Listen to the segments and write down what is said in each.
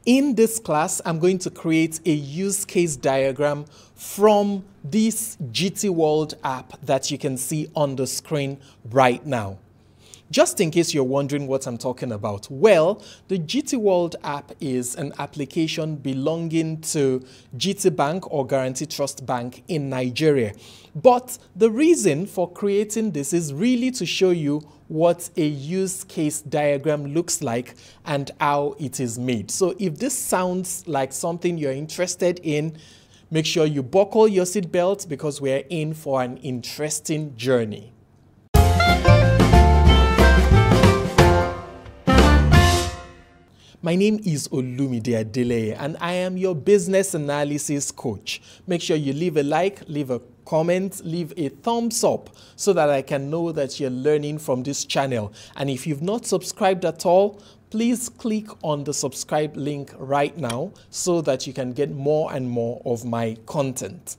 In this class, I'm going to create a use case diagram from this GTWorld app that you can see on the screen right now. Just in case you're wondering what I'm talking about, well, the GTWorld app is an application belonging to GT Bank or Guarantee Trust Bank in Nigeria. But the reason for creating this is really to show you what a use case diagram looks like and how it is made. So if this sounds like something you're interested in, make sure you buckle your seatbelt because we're in for an interesting journey. My name is Olumide Adeleye and I am your business analysis coach. Make sure you leave a like, leave a comment, leave a thumbs up so that I can know that you're learning from this channel. And if you've not subscribed at all, please click on the subscribe link right now so that you can get more and more of my content.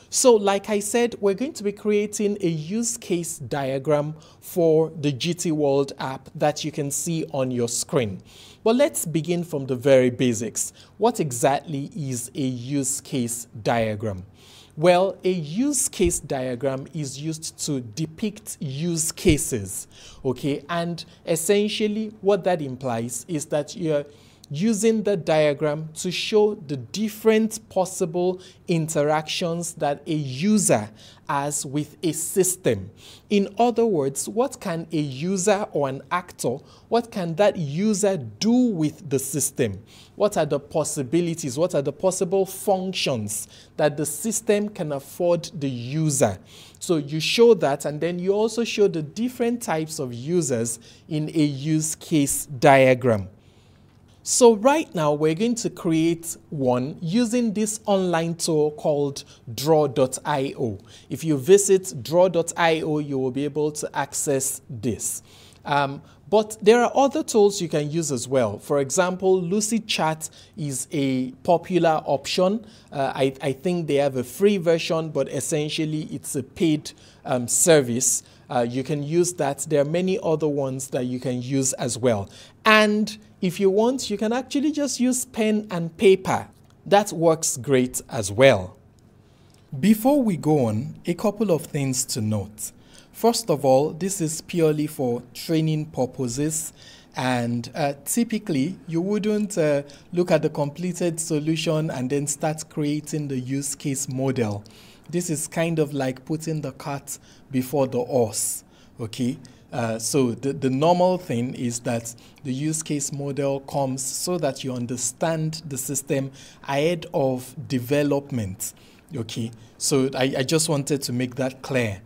So like I said, we're going to be creating a use case diagram for the GTWorld app that you can see on your screen. But let's begin from the very basics. What exactly is a use case diagram? Well, a use case diagram is used to depict use cases, okay? And essentially what that implies is that you're using the diagram to show the different possible interactions that a user has with a system. In other words, what can a user or an actor, what can that user do with the system? What are the possibilities? What are the possible functions that the system can afford the user? So you show that, and then you also show the different types of users in a use case diagram. So right now we're going to create one using this online tool called draw.io. If you visit draw.io, you will be able to access this. But there are other tools you can use as well. For example, Lucidchat is a popular option. I think they have a free version, but essentially it's a paid service. You can use that. There are many other ones that you can use as well. And if you want, you can actually just use pen and paper. That works great as well. Before we go on, a couple of things to note. First of all, this is purely for training purposes, and typically you wouldn't look at the completed solution and then start creating the use case model. This is kind of like putting the cart before the horse, okay? So the normal thing is that the use case model comes so that you understand the system ahead of development, okay? So I just wanted to make that clear.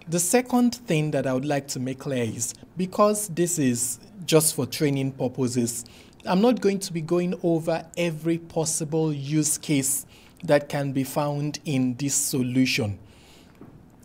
The second thing that I would like to make clear is, because this is just for training purposes, I'm not going to be going over every possible use case that can be found in this solution.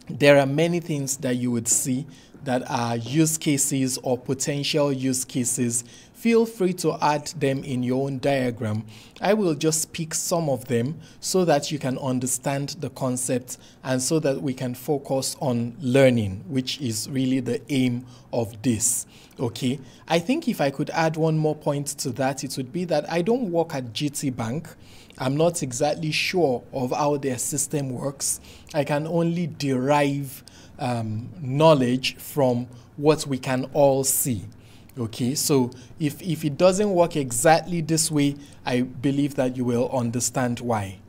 There are many things that you would see that are use cases or potential use cases. Feel free to add them in your own diagram. I will just pick some of them so that you can understand the concept and so that we can focus on learning, which is really the aim of this. Okay, I think if I could add one more point to that, it would be that I don't work at GT Bank. I'm not exactly sure of how their system works. I can only derive knowledge from what we can all see. Okay, so if it doesn't work exactly this way, I believe that you will understand why.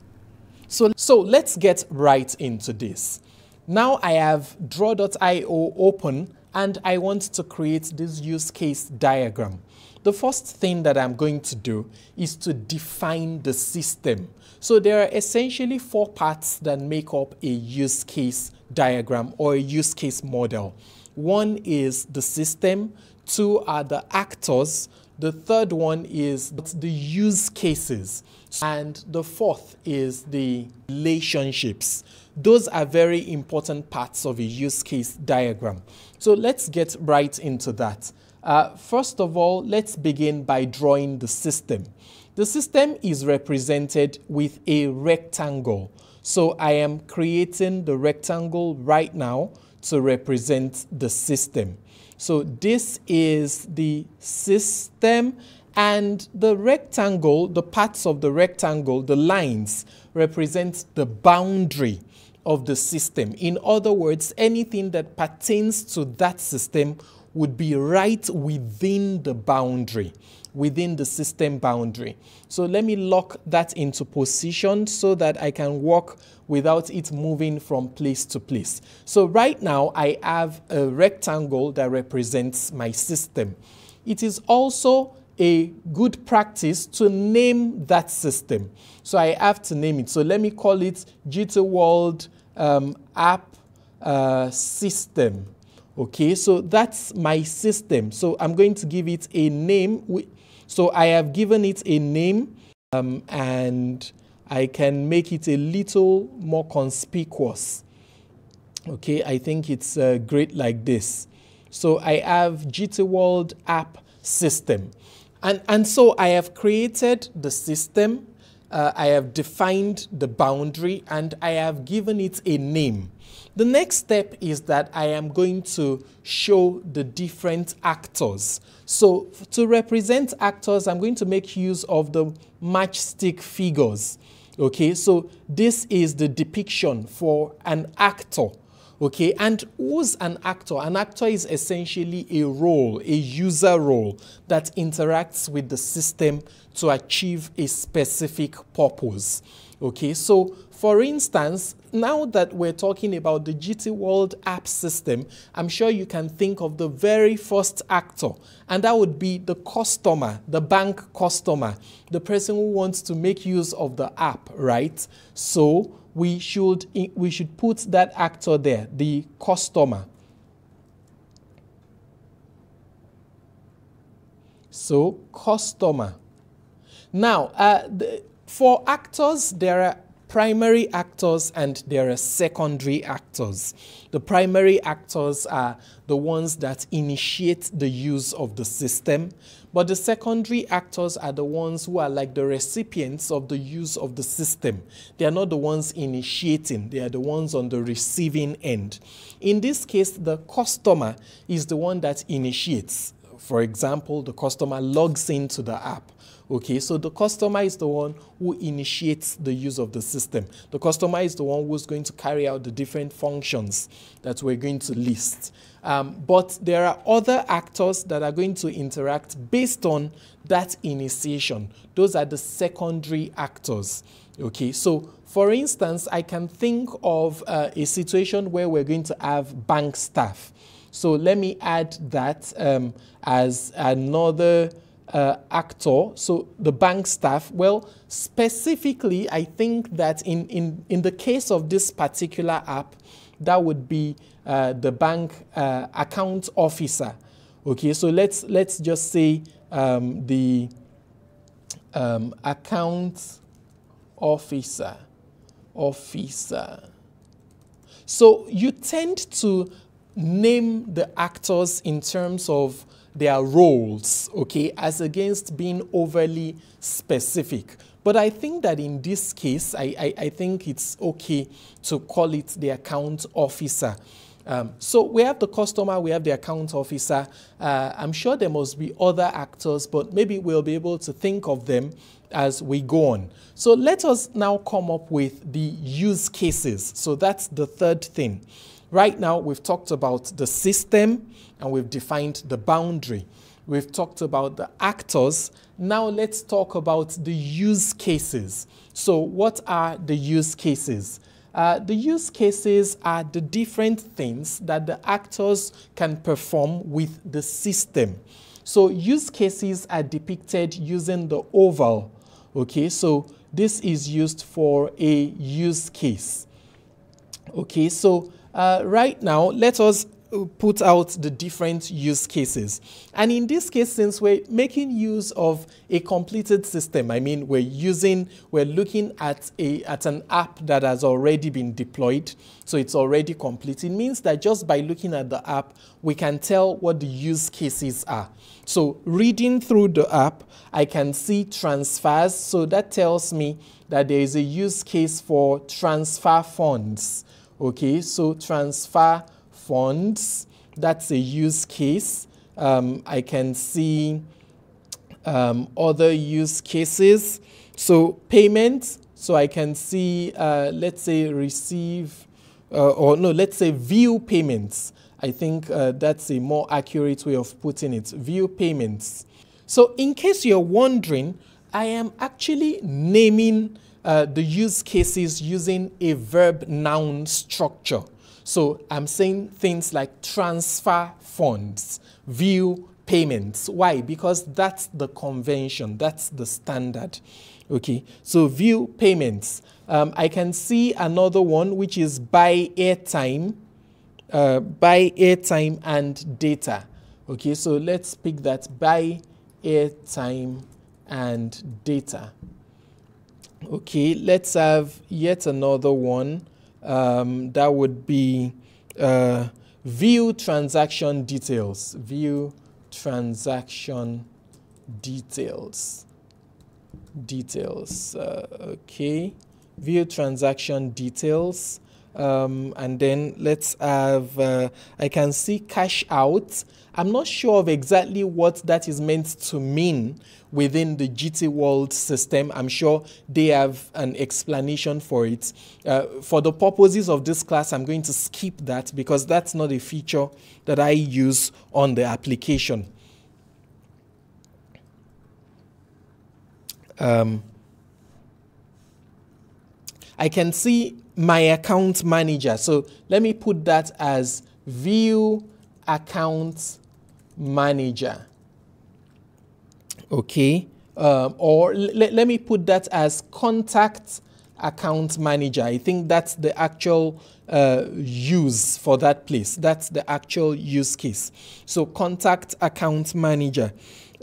So let's get right into this. Now I have draw.io open and I want to create this use case diagram. The first thing that I'm going to do is to define the system. So there are essentially 4 parts that make up a use case diagram or a use case model. One is the system, 2 are the actors, the third one is the use cases, and the fourth is the relationships. Those are very important parts of a use case diagram. So let's get right into that. First of all, let's begin by drawing the system. The system is represented with a rectangle. So I am creating the rectangle right now to represent the system. So this is the system, And the rectangle, the parts of the rectangle, the lines, represent the boundary of the system. In other words, anything that pertains to that system would be right within the boundary, within the system boundary. So let me lock that into position so that I can work without it moving from place to place. So right now I have a rectangle that represents my system. It is also a good practice to name that system. So I have to name it. So let me call it GTWorld app system. Okay, so that's my system. So I'm going to give it a name. So I have given it a name, and I can make it a little more conspicuous. Okay, I think it's great like this. So I have GTWorld app system. And so I have created the system, I have defined the boundary, and I have given it a name. The next step is that I am going to show the different actors. So to represent actors, I'm going to make use of the matchstick figures. Okay, so this is the depiction for an actor. Okay, and who's an actor? An actor is essentially a role, a user role that interacts with the system to achieve a specific purpose. Okay, so for instance, now that we're talking about the GTWorld app system, I'm sure you can think of the very first actor, and that would be the customer, the bank customer, the person who wants to make use of the app, right? So we should put that actor there, the customer. So customer. Now, for actors, there are primary actors and there are secondary actors. The primary actors are the ones that initiate the use of the system, but the secondary actors are the ones who are like the recipients of the use of the system. They are not the ones initiating, they are the ones on the receiving end. In this case, the customer is the one that initiates. For example, the customer logs into the app. Okay, so the customer is the one who initiates the use of the system. The customer is the one who's going to carry out the different functions that we're going to list. But there are other actors that are going to interact based on that initiation. Those are the secondary actors. Okay, so for instance, I can think of a situation where we're going to have bank staff. So let me add that as another actor. So the bank staff, well, specifically, I think that in the case of this particular app, that would be the bank account officer. Okay, so let's just say the account officer. So you tend to name the actors in terms of their roles, okay, as against being overly specific. But I think that in this case, I think it's okay to call it the account officer. So we have the customer, we have the account officer. I'm sure there must be other actors, but maybe we'll be able to think of them as we go on. So let us now come up with the use cases. So that's the third thing. Right now, we've talked about the system and we've defined the boundary. We've talked about the actors. Now let's talk about the use cases. So what are the use cases? The use cases are the different things that the actors can perform with the system. So use cases are depicted using the oval. Okay, so this is used for a use case. Okay, so right now, let us put out the different use cases. And in this case, since we're making use of a completed system, I mean, we're looking at an app that has already been deployed, so it's already complete. It means that just by looking at the app, we can tell what the use cases are. So reading through the app, I can see transfers, so that tells me that there is a use case for transfer funds. Okay, so transfer funds, that's a use case. I can see Other use cases. So payment. So I can see, let's say receive, let's say view payments. I think that's a more accurate way of putting it. View payments. So in case you're wondering, I am actually naming the use cases using a verb-noun structure. So I'm saying things like transfer funds, view payments. Why? Because that's the convention, that's the standard. Okay, so view payments. I can see another one which is buy airtime and data. Okay, so let's pick that, buy airtime and data. Okay, let's have yet another one. That would be view transaction details. View transaction details. Okay, view transaction details. And then let's have, I can see cash out. I'm not sure of exactly what that is meant to mean within the GTWorld system. I'm sure they have an explanation for it. For the purposes of this class, I'm going to skip that because that's not a feature that I use on the application. I can see my account manager. So let me put that as view account manager. Okay. Or let me put that as contact account manager. I think that's the actual use for that place. That's the actual use case. So contact account manager.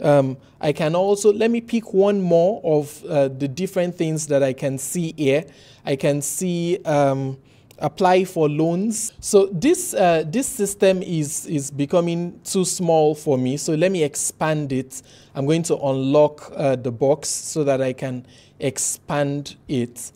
I can also, let me pick one more of the different things that I can see here. I can see apply for loans. So this system is becoming too small for me. So let me expand it. I'm going to unlock the box so that I can expand it.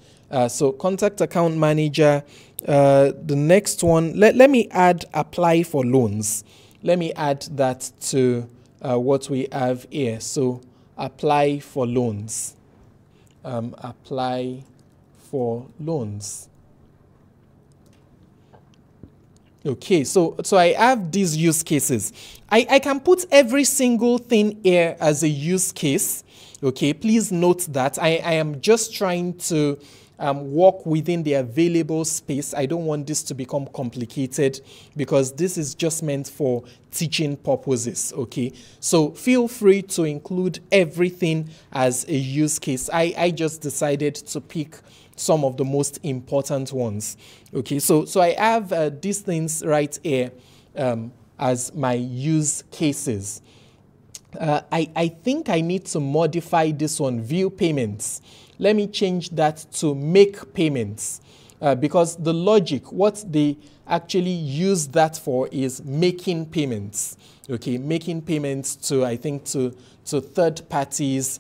So contact account manager. The next one, let me add apply for loans. Let me add that to what we have here. So apply for loans. Apply for loans. Okay, so I have these use cases. I can put every single thing here as a use case. Okay, please note that I am just trying to work within the available space. I don't want this to become complicated because this is just meant for teaching purposes. Okay, so feel free to include everything as a use case. I just decided to pick some of the most important ones. Okay, so I have these things right here as my use cases. I think I need to modify this one, view payments. Let me change that to make payments because the logic, what they actually use that for is making payments. Okay, making payments to, I think, to third parties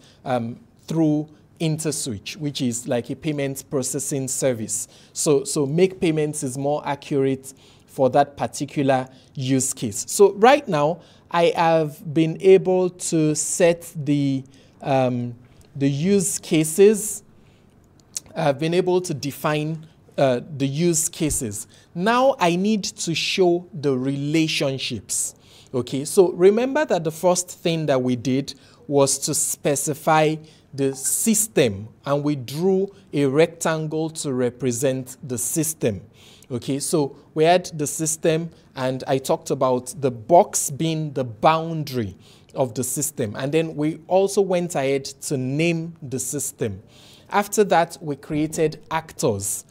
through InterSwitch, which is like a payment processing service. So make payments is more accurate for that particular use case. So right now, I have been able to set the use cases. I've been able to define the use cases. Now I need to show the relationships. Okay, so remember that the first thing that we did was to specify the system, and we drew a rectangle to represent the system. Okay, so we had the system, and I talked about the box being the boundary of the system. And then we also went ahead to name the system. After that, we created actors.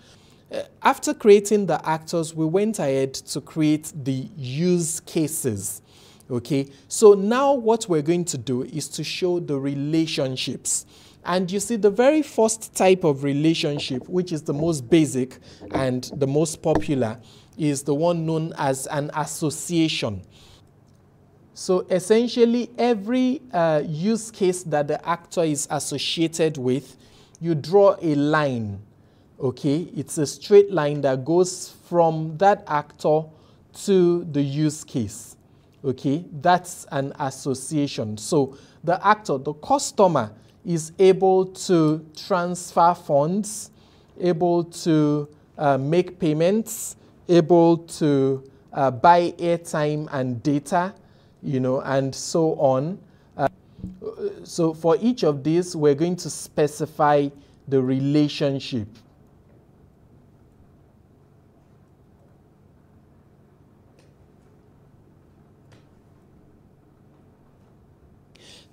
After creating the actors, we went ahead to create the use cases. Okay, so now what we're going to do is to show the relationships. And you see the very first type of relationship, which is the most basic and the most popular, is the one known as an association. So essentially every use case that the actor is associated with, you draw a line. Okay, it's a straight line that goes from that actor to the use case. Okay, that's an association. So the actor, the customer, is able to transfer funds, able to make payments, able to buy airtime and data, and so on. So for each of these, we're going to specify the relationship.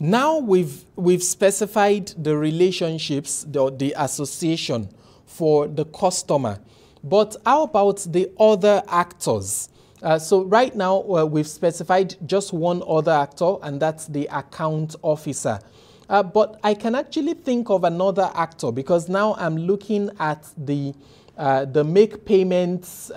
Now we've specified the relationships, the association for the customer. But how about the other actors? So right now we've specified just one other actor, and that's the account officer. But I can actually think of another actor, because now I'm looking at the make payments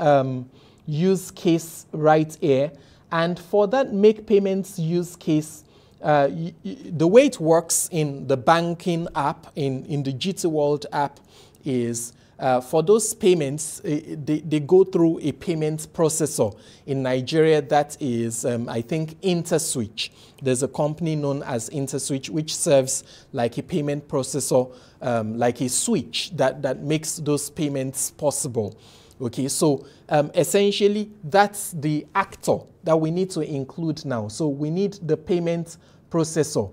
use case right here. And for that make payments use case, the way it works in the banking app, in the GTWorld app, is for those payments, they go through a payment processor. In Nigeria, that is, I think, InterSwitch. There's a company known as InterSwitch, which serves like a payment processor, like a switch that makes those payments possible. Okay, so essentially, that's the actor that we need to include now. So we need the payment processor.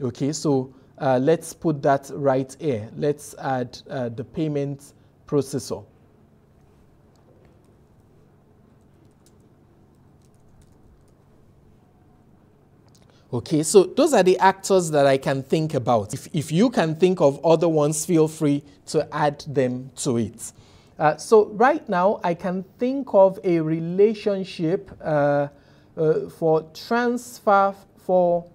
Okay, so let's put that right here. Let's add the payment processor. Okay, so those are the actors that I can think about. If you can think of other ones, feel free to add them to it. So right now, I can think of a relationship for transfer for...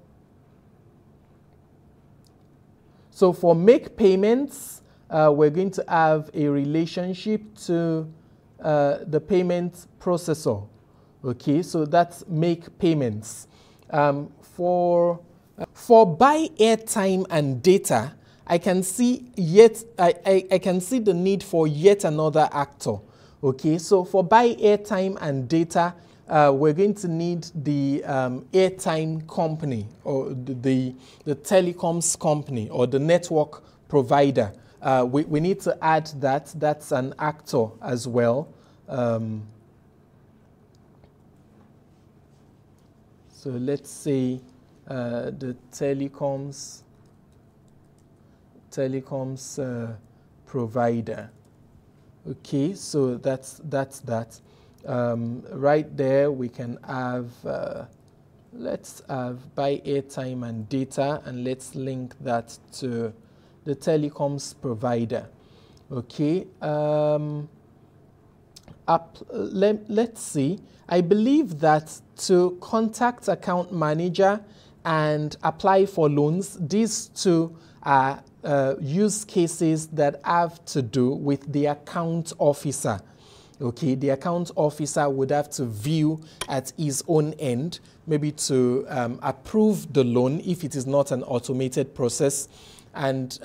So for make payments, we're going to have a relationship to the payment processor. Okay, so that's make payments. For buy airtime and data, I can see I can see the need for yet another actor. Okay, so for buy airtime and data, we're going to need the airtime company, or the telecoms company, or the network provider. We need to add that. That's an actor as well. So let's say the telecoms provider. Okay, so that's that. Right there we can have, let's have buy airtime and data, and let's link that to the telecoms provider. Okay, let's see. I believe that to contact account manager and apply for loans, these two are use cases that have to do with the account officer. Okay, the account officer would have to view at his own end, maybe to approve the loan if it is not an automated process. And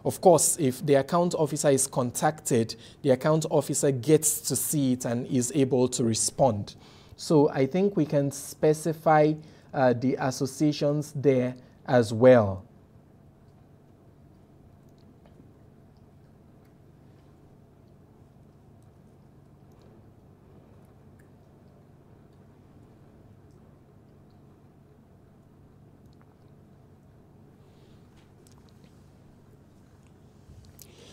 of course, if the account officer is contacted, the account officer gets to see it and is able to respond. So I think we can specify the associations there as well.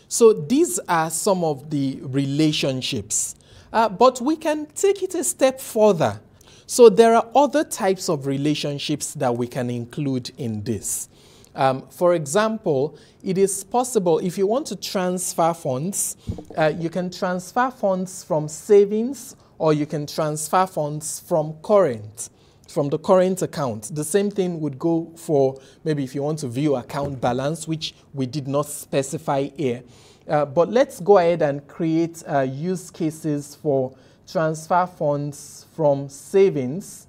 So these are some of the relationships, but we can take it a step further. So there are other types of relationships that we can include in this. For example, it is possible if you want to transfer funds, you can transfer funds from savings, or you can transfer funds from the current account. The same thing would go for maybe if you want to view account balance, which we did not specify here. But let's go ahead and create use cases for transfer funds from savings.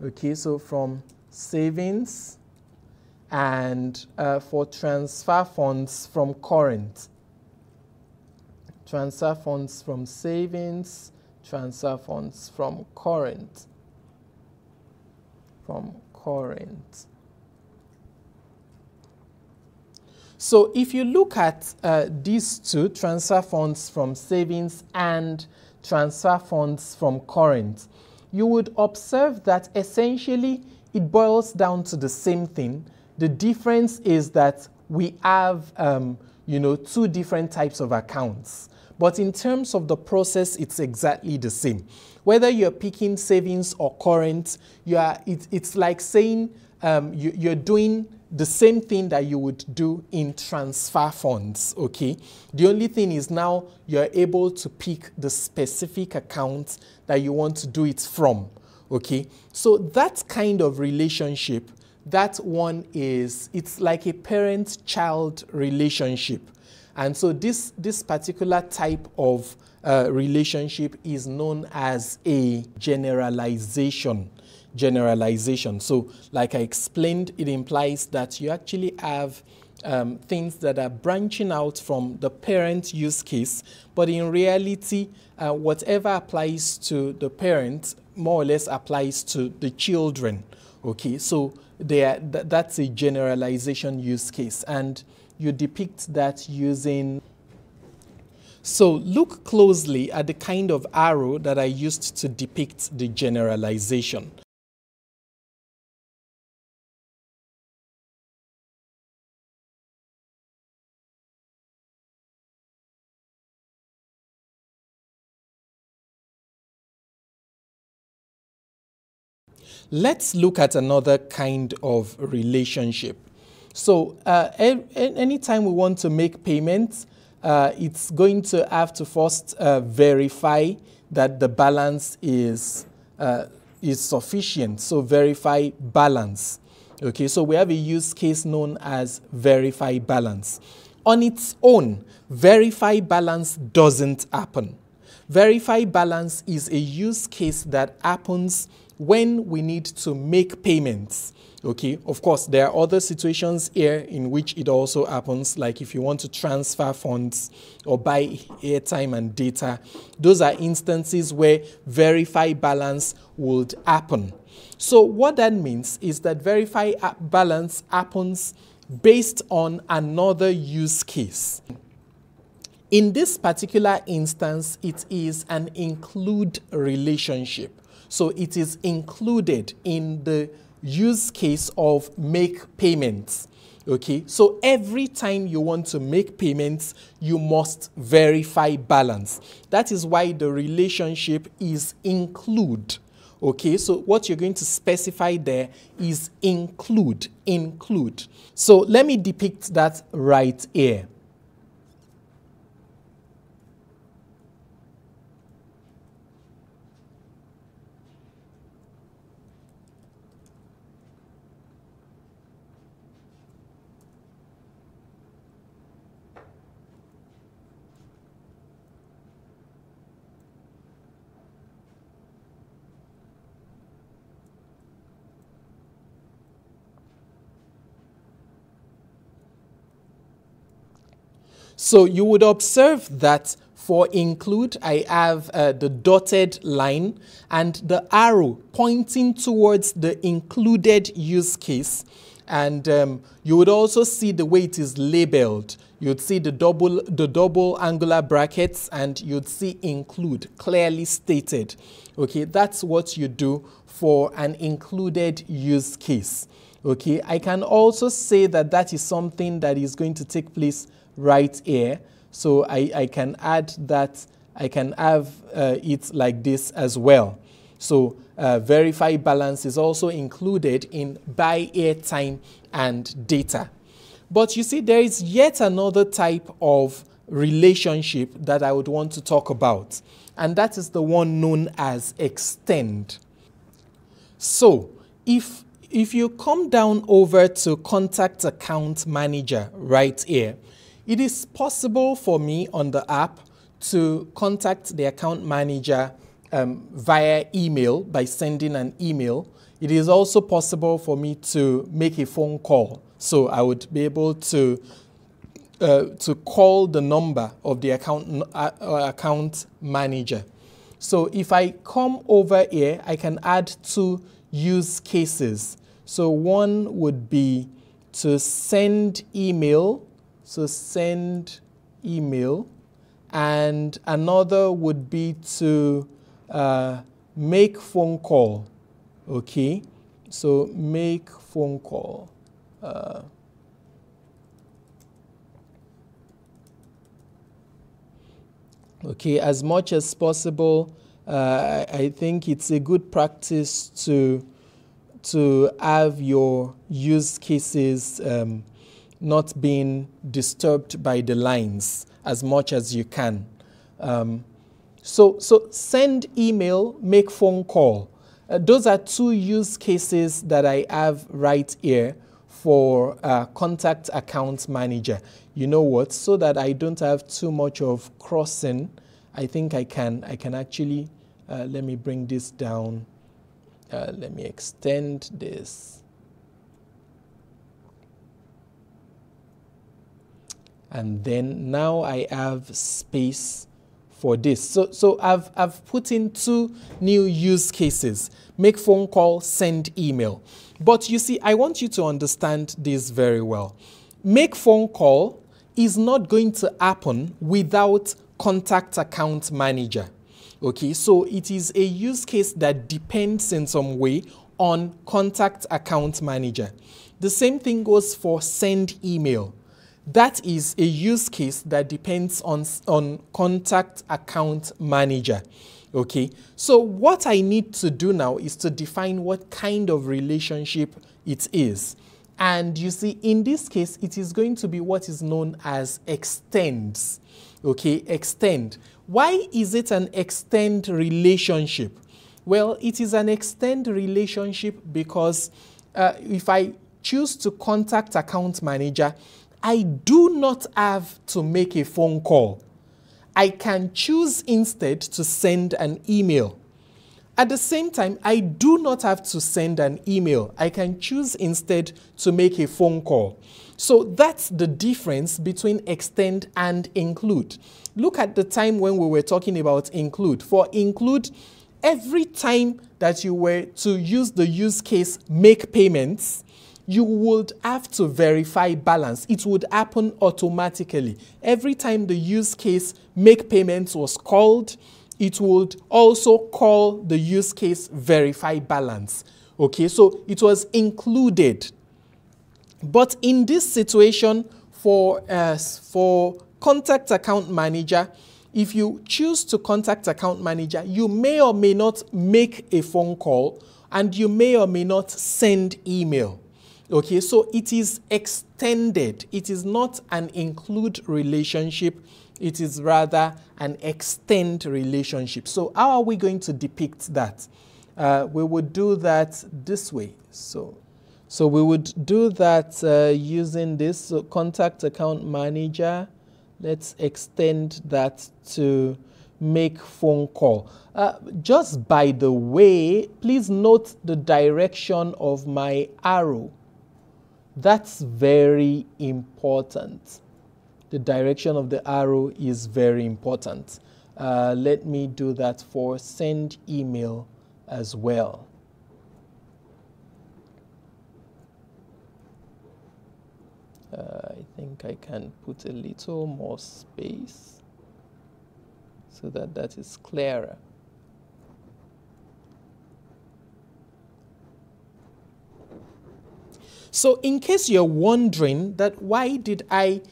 Okay, so from savings, and for transfer funds from current. Transfer funds from savings, transfer funds from current. from current. So if you look at these two, transfer funds from savings and transfer funds from current, you would observe that essentially it boils down to the same thing. The difference is that we have two different types of accounts. But in terms of the process, it's exactly the same. Whether you're picking savings or current, it's like saying you're doing the same thing that you would do in transfer funds, okay? The only thing is now you're able to pick the specific account that you want to do it from, okay? So that kind of relationship, that one it's like a parent-child relationship. And so this particular type of relationship is known as a generalization. So like I explained, it implies that you actually have things that are branching out from the parent use case, but in reality, whatever applies to the parent more or less applies to the children. Okay, so that's a generalization use case, and you depict that using. So look closely at the kind of arrow that I used to depict the generalization. Let's look at another kind of relationship. So anytime we want to make payments, it's going to have to first verify that the balance is sufficient. So verify balance. Okay, so we have a use case known as verify balance. On its own, verify balance doesn't happen. Verify balance is a use case that happens when we need to make payments. Okay, of course, there are other situations here in which it also happens, like if you want to transfer funds or buy airtime and data. Those are instances where verify balance would happen. So what that means is that verify balance happens based on another use case. In this particular instance, it is an include relationship. So it is included in the use case of make payments. Okay, so every time you want to make payments, you must verify balance. That is why the relationship is include. Okay, so what you're going to specify there is include. So let me depict that right here. So you would observe that for include, I have the dotted line and the arrow pointing towards the included use case. And you would also see the way it is labeled. You'd see the double angular brackets, and you'd see include clearly stated. Okay, that's what you do for an included use case. Okay, I can also say that that is something that is going to take place right here. So I can add that, I can have it like this as well. So verify balance is also included in buy airtime and data. But you see, there is yet another type of relationship that I would want to talk about, and that is the one known as extend. So if you come down over to contact account manager right here, it is possible for me on the app to contact the account manager via email by sending an email. It is also possible for me to make a phone call. So I would be able to call the number of the account manager. So if I come over here, I can add two use cases. So one would be to send email, so send email, and another would be to make phone call. Okay, so make phone call. Okay, as much as possible, I think it's a good practice to have your use cases not being disturbed by the lines as much as you can. So send email, make phone call. Those are two use cases that I have right here for contact account manager. You know what? So that I don't have too much of crossing, I think I can actually, let me bring this down. Let me extend this. And then now I have space for this. So I've put in two new use cases: make phone call, send email. But you see, I want you to understand this very well. Make phone call is not going to happen without contact account manager. Okay, so it is a use case that depends in some way on contact account manager. The same thing goes for send email. That is a use case that depends on contact account manager. Okay, so what I need to do now is to define what kind of relationship it is. And you see, in this case, it is going to be what is known as extends. Okay, extend. Why is it an extend relationship? Well, it is an extend relationship because if I choose to contact account manager, I do not have to make a phone call. I can choose instead to send an email. At the same time, I do not have to send an email. I can choose instead to make a phone call. So that's the difference between extend and include. Look at the time when we were talking about include. For include, every time that you were to use the use case make payments, you would have to verify balance. It would happen automatically. Every time the use case make payments was called, it would also call the use case verify balance. Okay, so it was included. But in this situation, for contact account manager, if you choose to contact account manager, you may or may not make a phone call, and you may or may not send email. Okay, so it is extended. It is not an include relationship. It is rather an extend relationship. So how are we going to depict that? We would do that this way. So we would do that using this. So contact account manager. Let's extend that to make phone call. Just by the way, please note the direction of my arrow. That's very important. The direction of the arrow is very important. Let me do that for send email as well. I think I can put a little more space so that that is clearer. So in case you're wondering that why did I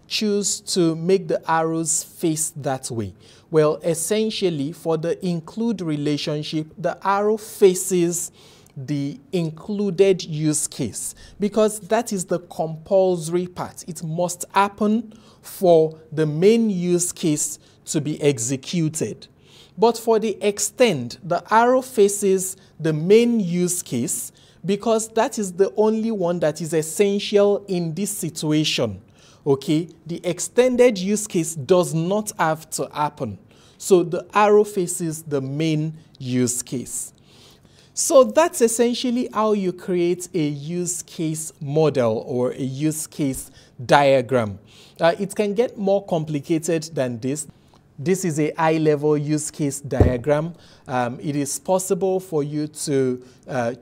choose to make the arrows face that way? Well, essentially for the include relationship, the arrow faces the included use case because that is the compulsory part. It must happen for the main use case to be executed. But for the extend, the arrow faces the main use case because that is the only one that is essential in this situation. Okay, the extended use case does not have to happen. So the arrow faces the main use case. So that's essentially how you create a use case model or a use case diagram. It can get more complicated than this. This is a high-level use case diagram. It is possible for you to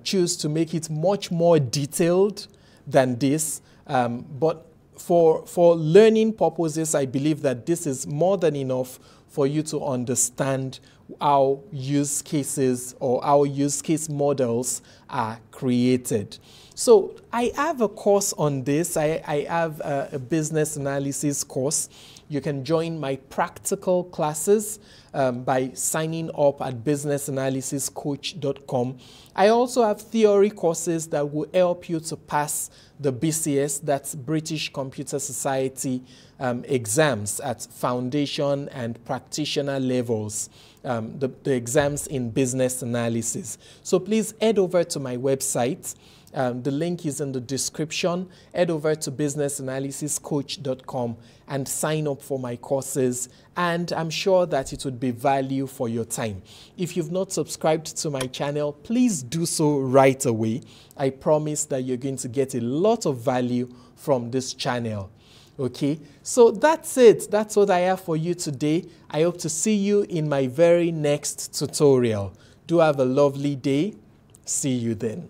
choose to make it much more detailed than this, but for learning purposes, I believe that this is more than enough for you to understand how use cases or how use case models are created. So I have a course on this. I have a business analysis course. You can join my practical classes by signing up at businessanalysiscoach.com. I also have theory courses that will help you to pass the BCS, that's British Computer Society exams at foundation and practitioner levels, the exams in business analysis. So please head over to my website. The link is in the description. Head over to businessanalysiscoach.com and sign up for my courses, and I'm sure that it would be value for your time. If you've not subscribed to my channel, please do so right away. I promise that you're going to get a lot of value from this channel. Okay, so that's it. That's what I have for you today. I hope to see you in my very next tutorial. Do have a lovely day. See you then.